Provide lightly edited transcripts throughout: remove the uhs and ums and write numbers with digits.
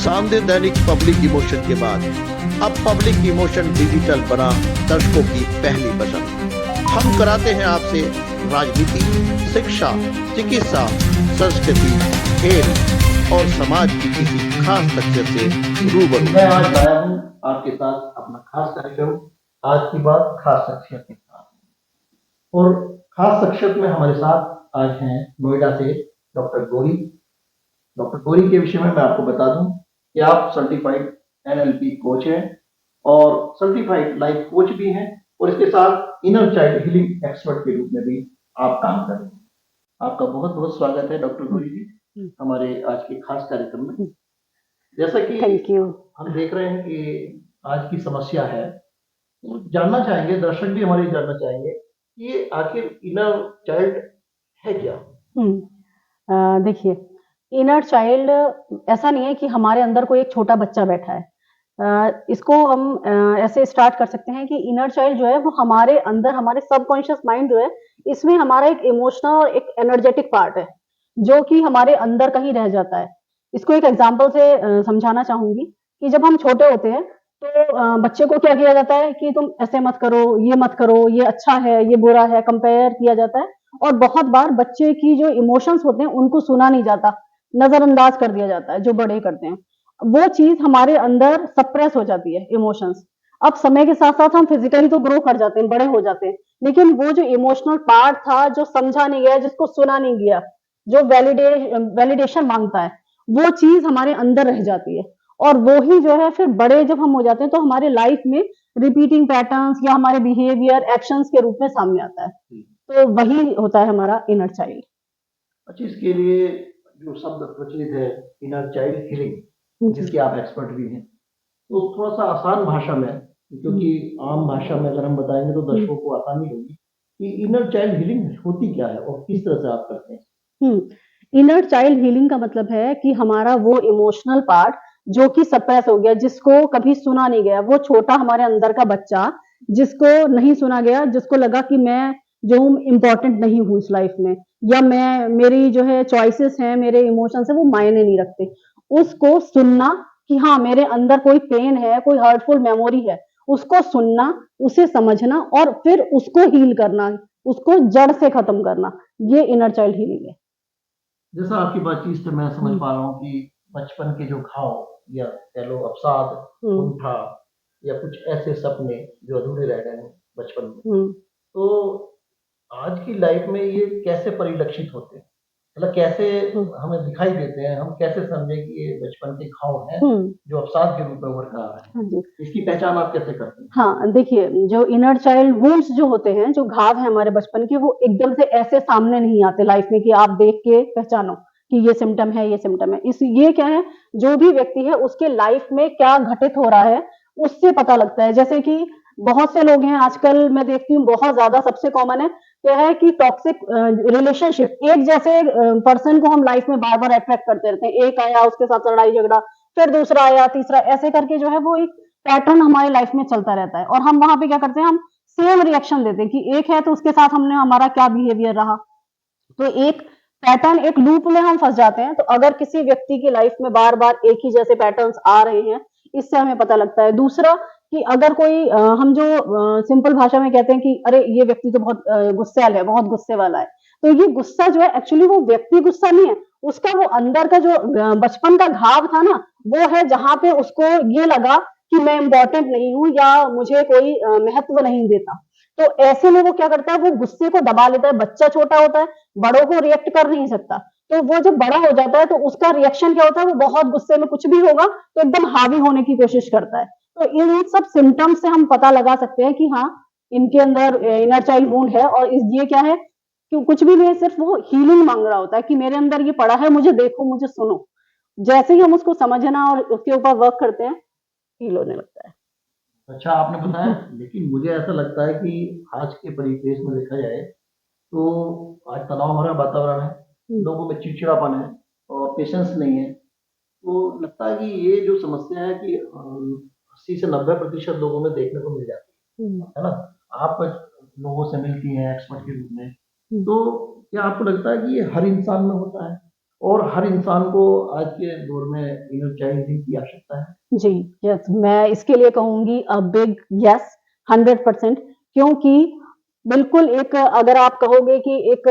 सामने दैनिक public emotion के बाद अब पब्लिक इमोशन डिजिटल बना दर्शकों की पहली पसंद। हम कराते हैं आपसे राजनीति, शिक्षा, चिकित्सा, संस्कृति, खेल और समाज की किसी खास शख्सियत से रूबरू। मैं आज लाया हूँ आपके साथ अपना खास कार्यक्रम आज की बात खास शख्सियत के साथ। और खास शख्सियत में हमारे साथ आज हैं नोएडा से डॉक्टर गौरी। डॉक्टर गौरी के विषय में मैं आपको बता दूं कि आप सर्टिफाइड एनएलपी कोच हैं और सर्टिफाइड लाइफ कोच भी हैं और इसके साथ इनर चाइल्ड हीलिंग एक्सपर्ट के रूप में भी आप काम कर रहे हैं। आपका बहुत बहुत स्वागत है डॉक्टर गौरी जी हमारे आज के खास कार्यक्रम में। जैसा कि हम देख रहे हैं कि आज की समस्या है, तो जानना चाहेंगे, दर्शक भी हमारे जानना चाहेंगे कि ये आखिर इनर चाइल्ड है क्या? देखिए, इनर चाइल्ड ऐसा नहीं है कि हमारे अंदर कोई एक छोटा बच्चा बैठा है। इसको हम ऐसे स्टार्ट कर सकते हैं कि इनर चाइल्ड जो है वो हमारे अंदर, हमारे सबकॉन्शियस माइंड जो है, इसमें हमारा एक इमोशनल और एक एनर्जेटिक पार्ट है, जो कि हमारे अंदर कहीं रह जाता है। इसको एक एग्जांपल से समझाना चाहूँगी कि जब हम छोटे होते हैं तो बच्चे को क्या किया जाता है कि तुम ऐसे मत करो, ये मत करो, ये अच्छा है, ये बुरा है, कंपेयर किया जाता है और बहुत बार बच्चे की जो इमोशंस होते हैं उनको सुना नहीं जाता, नजरअंदाज कर दिया जाता है जो बड़े करते हैं। वो चीज हमारे अंदर सप्रेस हो जाती है, इमोशंस। अब समय के साथ साथ हम फिजिकली तो ग्रो कर जाते हैं, बड़े हो जाते हैं, लेकिन वो जो इमोशनल पार्ट था, जो समझा नहीं गया, जिसको सुना नहीं गया, जो वैलिडेशन मांगता है, वो चीज हमारे अंदर रह जाती है और वो ही जो है फिर बड़े जब हम हो जाते हैं तो हमारे लाइफ में रिपीटिंग पैटर्न्स या हमारे बिहेवियर एक्शंस के रूप में सामने आता है। तो वही होता है हमारा इनर चाइल्ड। अच्छा, इसके लिए जो शब्द प्रचलित है इनर चाइल्ड हीलिंग, जिसके आप एक्सपर्ट भी हैं, तो थोड़ा सा आसान भाषा में, क्योंकि आम भाषा में अगर हम बताएंगे तो दर्शकों को आसानी होगी कि इनर चाइल्ड हीलिंग होती क्या है और किस तरह से आप करते हैं। इनर चाइल्ड हीलिंग का मतलब है कि हमारा वो इमोशनल पार्ट जो कि सप्रेस हो गया, जिसको कभी सुना नहीं गया, वो छोटा हमारे अंदर का बच्चा जिसको नहीं सुना गया, जिसको लगा कि मैं जो हूँ इम्पोर्टेंट नहीं हूँ इस लाइफ में, या मैं, मेरी जो है चॉइसेस हैं, मेरे इमोशंस है, वो मायने नहीं रखते। उसको सुनना कि हाँ मेरे अंदर कोई पेन है, कोई हर्टफुल मेमोरी है, उसको सुनना, उसे समझना और फिर उसको हील करना, उसको जड़ से खत्म करना, ये इनर चाइल्ड हीलिंग है। जैसा आपकी बातचीत से मैं समझ पा रहा हूँ कि बचपन के जो घाव या कह लो अवसाद, कुंठा या कुछ ऐसे सपने जो अधूरे रह गए हैं बचपन में, तो आज की लाइफ में ये कैसे परिलक्षित होते हैं, मतलब कैसे हमें दिखाई देते हैं, हम कैसे समझे कि ये बचपन के घाव हैं जो अवसाद के रूप में उभर कर आ रहे हैं, इसकी पहचान आप कैसे करते हैं? हाँ, देखिए, जो इनर चाइल्ड वुंड्स जो होते हैं, जो घाव है हमारे बचपन के, वो एकदम से ऐसे सामने नहीं आते लाइफ में कि आप देख के पहचानो कि ये सिम्टम है, ये सिम्टम है। ये क्या है, जो भी व्यक्ति है उसके लाइफ में क्या घटित हो रहा है उससे पता लगता है। जैसे कि बहुत से लोग हैं आजकल, मैं देखती हूँ बहुत ज्यादा, सबसे कॉमन है क्या है कि टॉक्सिक रिलेशनशिप। एक जैसे पर्सन को हम लाइफ में बार बार अट्रैक्ट करते रहते हैं, एक आया उसके साथ लड़ाई झगड़ा, फिर दूसरा आया, तीसरा, ऐसे करके जो है वो एक पैटर्न हमारे लाइफ में चलता रहता है और हम वहां पे क्या करते हैं, हम सेम रिएक्शन देते हैं कि एक है तो उसके साथ हमने, हमारा क्या बिहेवियर रहा, तो एक पैटर्न, एक लूप में हम फंस जाते हैं। तो अगर किसी व्यक्ति की लाइफ में बार बार एक ही जैसे पैटर्न्स आ रहे हैं, इससे हमें पता लगता है। दूसरा कि अगर कोई हम जो सिंपल भाषा में कहते हैं कि अरे ये व्यक्ति तो बहुत गुस्सैल है, बहुत गुस्से वाला है, तो ये गुस्सा जो है एक्चुअली वो व्यक्ति गुस्सा नहीं है, उसका वो अंदर का जो बचपन का घाव था ना, वो है जहां पे उसको ये लगा कि मैं इम्पोर्टेंट नहीं हूँ या मुझे कोई महत्व नहीं देता। तो ऐसे में वो क्या करता है, वो गुस्से को दबा लेता है। बच्चा छोटा होता है, बड़ों को रिएक्ट कर नहीं सकता, तो वो जब बड़ा हो जाता है तो उसका रिएक्शन क्या होता है, वो बहुत गुस्से में कुछ भी होगा तो एकदम हावी होने की कोशिश करता है। तो इन सब सिम्टम्स से हम पता लगा सकते हैं कि हाँ, इनके अंदर इनर चाइल्ड वुंड है और ये क्या है कि कुछ भी नहीं है, सिर्फ वो हीलिंग मांग रहा होता है कि मेरे अंदर ये पड़ा है, मुझे देखो, मुझे सुनो। जैसे ही हम उसको समझना और उसके ऊपर वर्क करते हैं, हील होने लगता है। अच्छा, आपने बताया, लेकिन मुझे ऐसा लगता है कि आज के परिवेश में देखा जाए तो आज तनाव भरा वातावरण है, लोगों में चिड़चिड़ापन है और पेशेंस नहीं है। तो लगता है कि ये जो समस्या है कि 80 से 90% लोगों में देखने को मिल जाती है ना? आप लोगों से मिलती हैं एक्सपर्ट के रूप में, तो क्या आपको लगता है कि ये हर इंसान में होता है और हर इंसान को आज के दौर में इनर चाइल्ड हीलिंग की आवश्यकता है। जी, यस, मैं इसके लिए कहूँगी अ बिग यस, 100%, क्योंकि बिल्कुल एक अगर आप कहोगे कि एक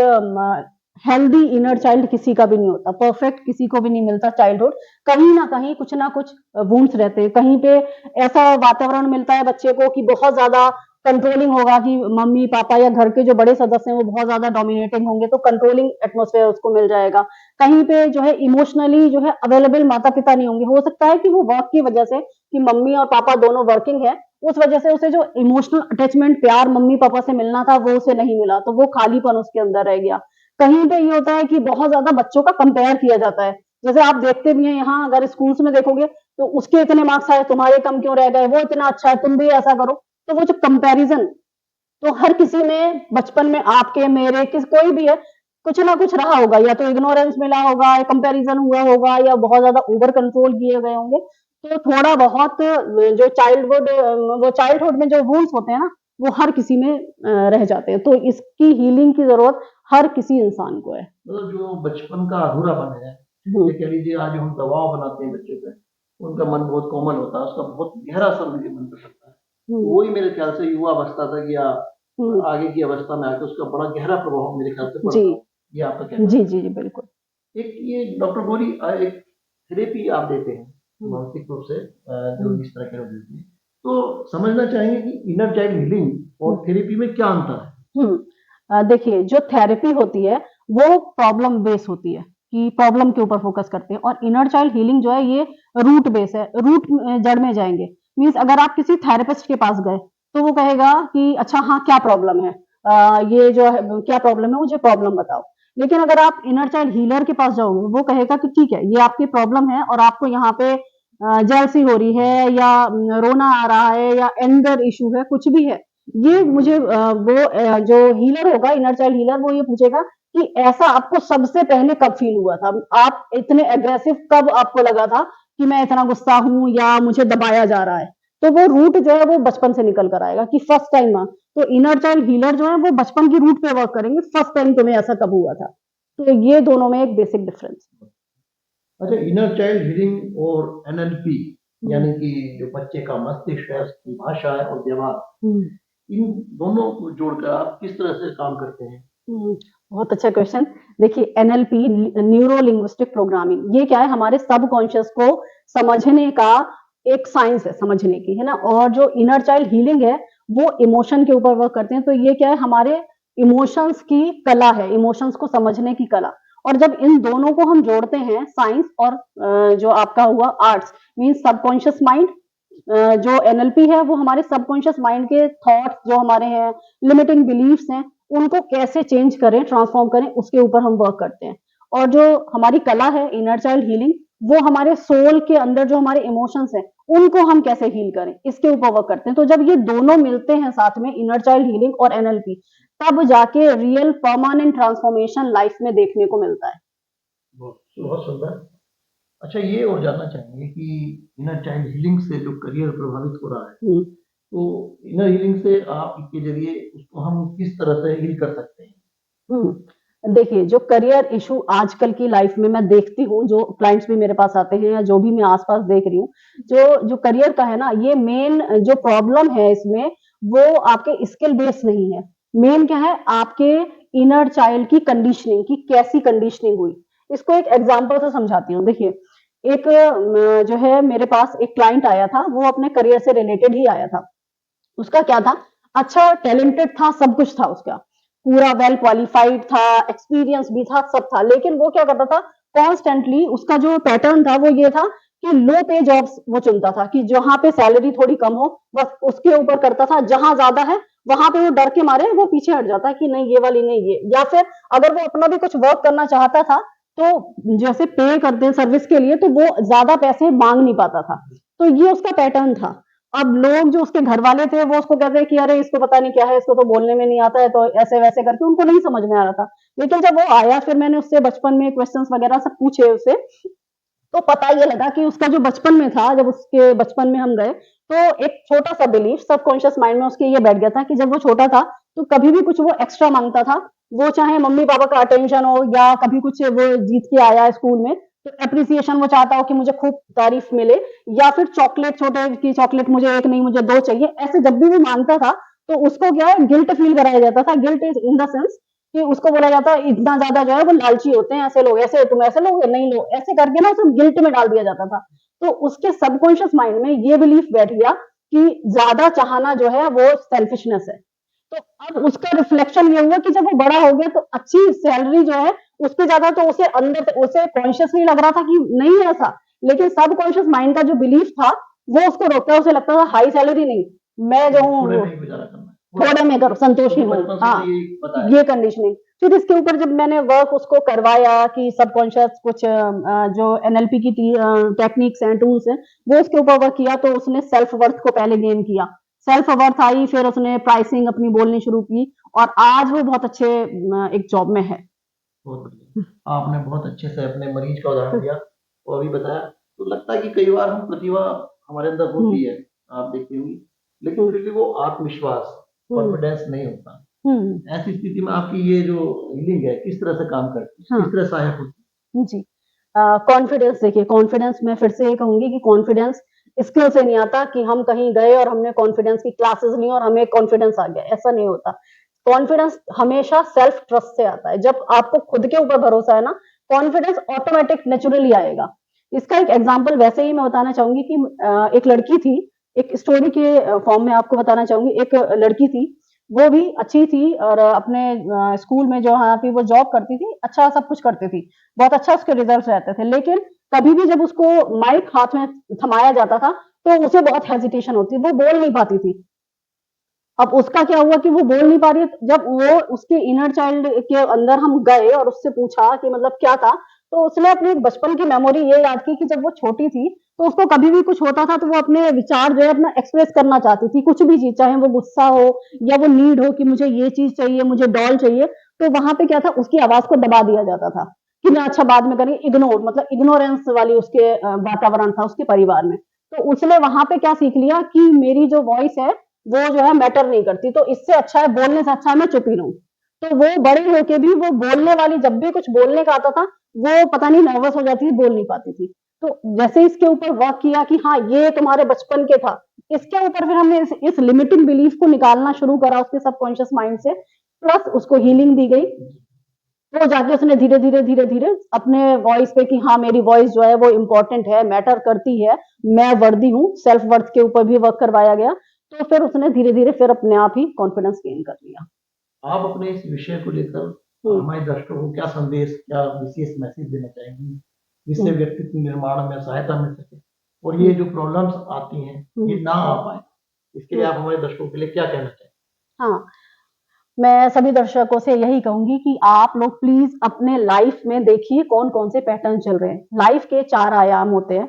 हेल्दी इनर चाइल्ड किसी का भी नहीं होता, परफेक्ट किसी को भी नहीं मिलता चाइल्डहुड, कहीं न कहीं कुछ ना कुछ वुंड्स रहते हैं, कहीं पे ऐसा वातावरण मिलता है बच्चे को कि बहुत ज़्यादा कंट्रोलिंग होगा कि मम्मी-पापा या घर के जो बड़े सदस्य हैं वो बहुत ज़्यादा डोमिनेटिंग होंगे, तो कंट्रोलिंग एटमॉस्फेयर उसको मिल जाएगा। कहीं पे जो है इमोशनली जो है अवेलेबल माता-पिता नहीं होंगे, हो सकता है कि वो वर्क की वजह से कि मम्मी और पापा दोनों वर्किंग है, उस वजह से उसे जो इमोशनल अटैचमेंट प्यार मम्मी-पापा से मिलना था वो उसे नहीं मिला, तो वो खालीपन उसके अंदर रह गया। कहीं पे ये होता है कि बहुत ज़्यादा बच्चों का कंपेयर किया जाता है। जैसे आप देखते भी हैं यहाँ अगर स्कूल्स में देखोगे तो उसके इतने मार्क्स आए, तुम्हारे कम क्यों रह गए? वो इतना अच्छा है, तुम भी ऐसा करो। तो वो जो कंपैरिज़न तो हर किसी में बचपन में आपके, मेरे, किस कोई भी है, कुछ ना कुछ रहा होगा, या तो इग्नोरेंस मिला होगा, या कंपैरिज़न हुआ होगा, या बहुत ज़्यादा ओवर कंट्रोल किए गए होंगे। तो थोड़ा बहुत जो वो चाइल्डहुड में जो वुंड्स होते हैं ना, वो हर किसी में रह जाते हैं। तो इसकी हीलिंग की ज़रूरत हर किसी इंसान को है। मतलब जो बचपन का अधूरापन है, हुँ, ये कह लीजिए आज हम दबाव बनाते हैं बच्चे पे, उनका मन बहुत कोमल होता है, उसका बहुत गहरा असर उनके मन पे पड़ता है। हुँ, वही मेरे ख्याल से युवा अवस्था तक या हुँ। आगे की अवस्था में आके उसका बड़ा गहरा प्रभाव मेरे ख्याल से पड़ता जी। है। ये आपका कहना जी, है। जी, जी, बिल्कुल। एक ये डॉक्टर गौरी एक थेरेपी आप देते हैं हुँ, मानसिक रूप से जो हुँ, इस तरह के रोग होते हैं। तो समझना चाहेंगे कि इनर चाइल्ड हीलिंग हुँ। और थेरेपी में क्या अंतर है? हुँ। देखिए जो थेरेपी होती है वो प्रॉब्लम बेस होती है कि प्रॉब्लम के ऊपर फोकस करते हैं, और इनर चाइल्ड हीलिंग जो है ये रूट बेस है, जड़ में जाएँगे। मीन्स अगर आप किसी थेरेपिस्ट के पास गए तो वो कहेगा कि अच्छा हाँ, क्या प्रॉब्लम है? ये जो है क्या प्रॉब्लम है, मुझे प्रॉब्लम बताओ। लेकिन अगर आप इनर चाइल्ड हीलर के पास जाओगे वो कहेगा कि ठीक है, ये आपकी प्रॉब्लम है और आपको यहाँ पे जेलसी हो रही है, या रोना आ रहा है, या एंगर इश्यू है, कुछ भी है। ये मुझे जो हीलर होगा, इनर चाइल्ड हीलर, वो ये पूछेगा कि ऐसा आपको सबसे पहले कब फील हुआ था? आप इतने एग्रेसिव कब आपको लगा था कि मैं इतना गुस्सा हूँ या मुझे दबाया जा रहा है? तो वो रूट जो है वो बचपन से निकल कर आएगा कि फर्स्ट टाइम तो इनर चाइल्ड हीलर जो है वो बचपन की रूट पे वर्क करेंगे, फर्स्ट टाइम तुम्हें ऐसा कब हुआ था? तो ये दोनों में एक बेसिक डिफरेंस। अच्छा, इनर चाइल्ड हीलिंग और एनएलपी हुँ, यानी कि जो बच्चे का मस्तिष्क है, उसकी भाषा है और व्यवहार, हुँ। इन दोनों को जोड़कर आप किस तरह से काम करते हैं? हुँ, बहुत अच्छा क्वेश्चन। देखिए एनएलपी न्यूरो लिंग्विस्टिक प्रोग्रामिंग, ये क्या है, हमारे सबकॉन्शियस को समझने का एक साइंस है, समझने की, है ना? और जो इनर चाइल्ड हीलिंग है, वो इमोशन के ऊपर वर्क करते हैं। तो ये क्या है, हमारे इमोशंस की कला है, इमोशंस को समझने की कला। और जब इन दोनों को हम जोड़ते हैं, साइंस और जो आपका हुआ आर्ट्स, मीन्स सबकॉन्शियस माइंड, जो एनएलपी है वो हमारे सबकॉन्शियस माइंड के थॉट्स जो हमारे हैं, लिमिटिंग बिलीफ्स हैं, उनको कैसे चेंज करें, ट्रांसफॉर्म करें, उसके ऊपर हम वर्क करते हैं। और जो हमारी कला है इनर चाइल्ड हीलिंग, वो हमारे सोल के अंदर जो हमारे इमोशंस हैं, उनको हम कैसे हील करें, इसके ऊपर वर्क करते हैं। तो जब ये दोनों मिलते हैं साथ में, इनर चाइल्ड हीलिंग और एनएलपी, तब जाके रियल परमानेंट ट्रांसफॉर्मेशन लाइफ में देखने को मिलता है। बहुत बहुत सुंदर। अच्छा, ये और जानना चाहेंगे कि इनर चाइल्ड हीलिंग से जो करियर प्रभावित हो रहा है, हुँ। तो इनर हीलिंग से आप के ज़रिए उसको हम किस तरह से हील कर सकते हैं? देखिए, जो करियर इश्यू आजकल की लाइफ में मैं देखती हूँ, जो क्लाइंट्स भी मेरे पास आते हैं या जो भी मैं आस-पास देख रही हूँ, जो जो करियर का है ना, ये मेन जो प्रॉब्लम है इसमें, वो आपके स्किल बेस्ड नहीं है। मेन क्या है, आपके इनर चाइल्ड की कंडीशनिंग, कि कैसी कंडीशनिंग हुई। इसको एक एग्ज़ाम्पल से समझाती हूँ। देखिए, एक जो है मेरे पास एक क्लाइंट आया था, वो अपने करियर से रिलेटेड ही आया था। उसका क्या था, अच्छा टैलेंटेड था, सब कुछ था उसका, पूरा वेल क्वालिफाइड था, एक्सपीरियंस भी था, सब था, लेकिन वो क्या करता था, कॉन्स्टेंटली उसका जो पैटर्न था वो ये था कि लो पे जॉब्स वो चुनता था, कि जहां पे सैलरी थोड़ी कम हो, बस उसके ऊपर करता था। जहां ज्यादा है वहां पे वो डर के मारे वो पीछे हट जाता कि नहीं ये वाली नहीं, ये, या फिर अगर वो अपना भी कुछ वर्क करना चाहता था तो जैसे पे करते हैं सर्विस के लिए, तो वो ज्यादा पैसे मांग नहीं पाता था। तो ये उसका पैटर्न था। अब लोग जो उसके घर वाले थे वो उसको कहते हैं कि अरे इसको पता नहीं क्या है, इसको तो बोलने में नहीं आता है, तो ऐसे वैसे करके उनको नहीं समझ में आ रहा था। लेकिन जब वो आया, फिर मैंने उससे बचपन में क्वेश्चंस वगैरह सब पूछे उससे, तो पता ये लगा कि उसका जो बचपन में था, जब उसके बचपन में हम गए, तो एक छोटा सा बिलीफ सबकॉन्शियस माइंड में उसके ये बैठ गया था कि जब वो छोटा था तो कभी भी कुछ वो एक्स्ट्रा मांगता था, वो चाहे मम्मी पापा का अटेंशन हो या कभी कुछ वो जीत के आया है स्कूल में, तो एप्रिसिएशन वो चाहता हो कि मुझे खूब तारीफ मिले, या फिर चॉकलेट, छोटे की चॉकलेट मुझे एक नहीं मुझे 2 चाहिए, ऐसे जब भी वो मांगता था तो उसको क्या है, गिल्ट फील कराया जाता था। Guilt is in the sense कि उसको बोला जाता है इतना ज्यादा जो है वो लालची होते हैं, ऐसे लोग, ऐसे तुम ऐसे लोग नहीं लो, ऐसे करके ना उसे गिल्ट में डाल दिया जाता था। तो उसके सबकॉन्शियस माइंड में ये बिलीफ बैठ गया कि ज्यादा चाहना जो है वो सेल्फिशनेस है। तो अब उसका रिफ्लेक्शन ये हुआ कि जब वो बड़ा हो गया तो अच्छी सैलरी जो है उसके ज्यादा तो उसे अंदर, उसे कॉन्शियसली लग रहा था कि नहीं है ऐसा, लेकिन सबकॉन्शियस माइंड का जो बिलीफ था वो उसको रोकता, उसे लगता था हाई सैलरी नहीं, मैं जो थोड़े हूँ में ही गुजारा करना है। थोड़े में कर संतोषी तो हूँ। बचपन से हाँ, तो यही पता है। ये कंडीशनिंग। फिर इसके ऊपर जब मैंने वर्क उसको करवाया कि सबकॉन्शियस कुछ जो एनएलपी की टेक्निक्स हैं, टूल्स हैं, वो उसके ऊपर वर्क किया, तो उसने सेल्फ वर्थ को पहले गेन किया। सेल्फ वर्थ आई, फिर उसने प्राइसिंग अपनी बोलनी शुरू की, और आज वो बहुत अच्छे एक जॉब में है। बहुत बढ़िया, आपने बहुत अच्छे से अपने मरीज का उदाहरण दिया और अभी बताया। तो लगता है कि कई बार हम प्रतिभा हमारे अंदर होती है, आप देखती होंगी, लेकिन फिर भी वो आत्मविश्वास, कॉन्फिडेंस नहीं होता। ऐसी स्थिति में आपकी ये जो हीलिंग है किस तरह से काम करती है, हाँ। किस तरह सहायक होती जी। कॉन्फिडेंस, देखिए कॉन्फिडेंस मैं फिर से ये कहूंगी कि कॉन्फिडेंस स्किल से नहीं आता कि हम कहीं गए और हमने कॉन्फिडेंस की क्लासेस ली और हमें कॉन्फिडेंस आ गया, ऐसा नहीं होता। कॉन्फिडेंस हमेशा सेल्फ ट्रस्ट से आता है। जब आपको खुद के ऊपर भरोसा है ना, कॉन्फिडेंस ऑटोमेटिक नेचुरली आएगा। इसका एक एग्जांपल वैसे ही मैं बताना चाहूंगी कि एक लड़की थी, एक स्टोरी के फॉर्म में आपको बताना चाहूंगी। एक लड़की थी, वो भी अच्छी थी और अपने स्कूल में जो यहाँ पे वो जॉब करती थी, अच्छा सब कुछ करती थी, बहुत अच्छा उसके रिजल्ट रहते थे, लेकिन कभी भी जब उसको माइक हाथ में थमाया जाता था तो उसे बहुत हेजिटेशन होती, वो बोल नहीं पाती थी। अब उसका क्या हुआ कि वो बोल नहीं पा रही है, जब वो उसके इनर चाइल्ड के अंदर हम गए और उससे पूछा कि मतलब क्या था, तो उसने अपनी बचपन की मेमोरी ये याद की कि जब वो छोटी थी तो उसको कभी भी कुछ होता था तो वो अपने विचार जो है अपना एक्सप्रेस करना चाहती थी, कुछ भी चीज, चाहे वो गुस्सा हो या वो नीड हो कि मुझे ये चीज चाहिए, मुझे डॉल चाहिए, तो वहां पे क्या था, उसकी आवाज को दबा दिया जाता था कि मैं अच्छा बाद में करेंगे, इग्नोर, मतलब इग्नोरेंस वाली उसके वातावरण था उसके परिवार में। तो उसने वहां पे क्या सीख लिया कि मेरी जो वॉइस है वो जो है मैटर नहीं करती, तो इससे अच्छा है, बोलने से अच्छा है मैं चुप ही रहूं। तो वो बड़े होके भी वो बोलने वाली, जब भी कुछ बोलने का आता था वो पता नहीं नर्वस हो जाती थी, बोल नहीं पाती थी। तो जैसे इसके ऊपर वर्क किया कि हाँ ये तुम्हारे बचपन के था, इसके ऊपर फिर हमने इस लिमिटिंग बिलीफ को निकालना शुरू करा उसके सबकॉन्शियस माइंड से, प्लस उसको हीलिंग दी गई। वो जाके उसने धीरे धीरे धीरे धीरे अपने वॉइस पे कि हाँ मेरी वॉइस जो है वो इम्पोर्टेंट है, मैटर करती है, मैं वर्दी हूँ, सेल्फ वर्थ के ऊपर भी वर्क करवाया गया। तो फिर उसने धीरे धीरे फिर अपने आप ही कॉन्फिडेंस गेन कर लिया। आप अपने इस विषय को लेकर हमारे दर्शकों को क्या संदेश, क्या विशेष मैसेज देना चाहेंगी जिससे व्यक्तित्व निर्माण में सहायता मिल सके और ये जो प्रॉब्लम्स आती हैं ये ना आ पाए, इसके लिए आप हमारे दर्शकों के लिए क्या कहना चाहेंगे? हाँ, मैं सभी दर्शकों से यही कहूंगी कि आप लोग प्लीज अपने लाइफ में देखिए कौन कौन से पैटर्न चल रहे हैं। लाइफ के 4 आयाम होते हैं,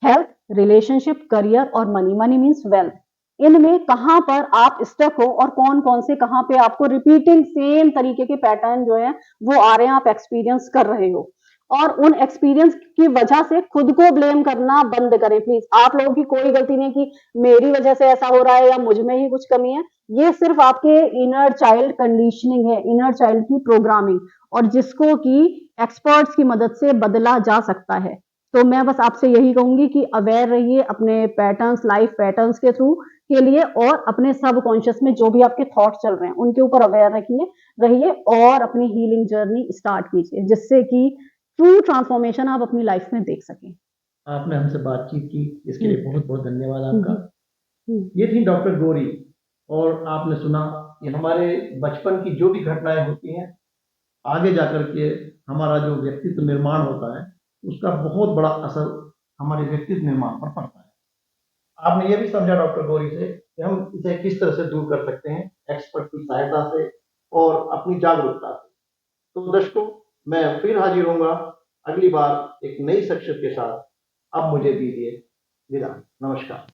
हेल्थ, रिलेशनशिप, करियर और मनी। Money means wealth. इनमें कहां पर आप स्टक हो और कौन कौन से कहां पे आपको रिपीटिंग सेम तरीके के पैटर्न जो है वो आ रहे हैं, आप एक्सपीरियंस कर रहे हो, और उन एक्सपीरियंस की वजह से खुद को ब्लेम करना बंद करें प्लीज। आप लोगों की कोई गलती नहीं कि मेरी वजह से ऐसा हो रहा है या मुझ में ही कुछ कमी है, ये सिर्फ आपके इनर चाइल्ड कंडीशनिंग है, इनर चाइल्ड की प्रोग्रामिंग, और जिसको कि एक्सपर्ट्स की मदद से बदला जा सकता है। तो मैं बस आपसे यही कहूंगी कि अवेयर रहिए अपने पैटर्न्स, लाइफ पैटर्न्स के थ्रू के लिए, और अपने सबकॉन्शियस में जो भी आपके थॉट चल रहे हैं उनके ऊपर अवेयर रहिए और अपनी हीलिंग जर्नी स्टार्ट कीजिए, जिससे कि ट्रू ट्रांसफॉर्मेशन आप अपनी लाइफ में देख सकें। आपने हमसे बातचीत की, इसके लिए बहुत बहुत धन्यवाद आपका। हम्म, ये थी डॉक्टर गौरी और आपने सुना कि हमारे बचपन की जो भी घटनाएं होती हैं आगे जाकर के हमारा जो व्यक्तित्व निर्माण होता है उसका बहुत बड़ा असर हमारे व्यक्तित्व निर्माण पर पड़ता है। आपने ये भी समझा डॉक्टर गौरी से कि हम इसे किस तरह से दूर कर सकते हैं, एक्सपर्ट की सहायता से और अपनी जागरूकता से। तो दर्शकों, मैं फिर हाजिर होऊंगा अगली बार एक नई शख्सियत के साथ। अब मुझे दीजिए विदा। नमस्कार।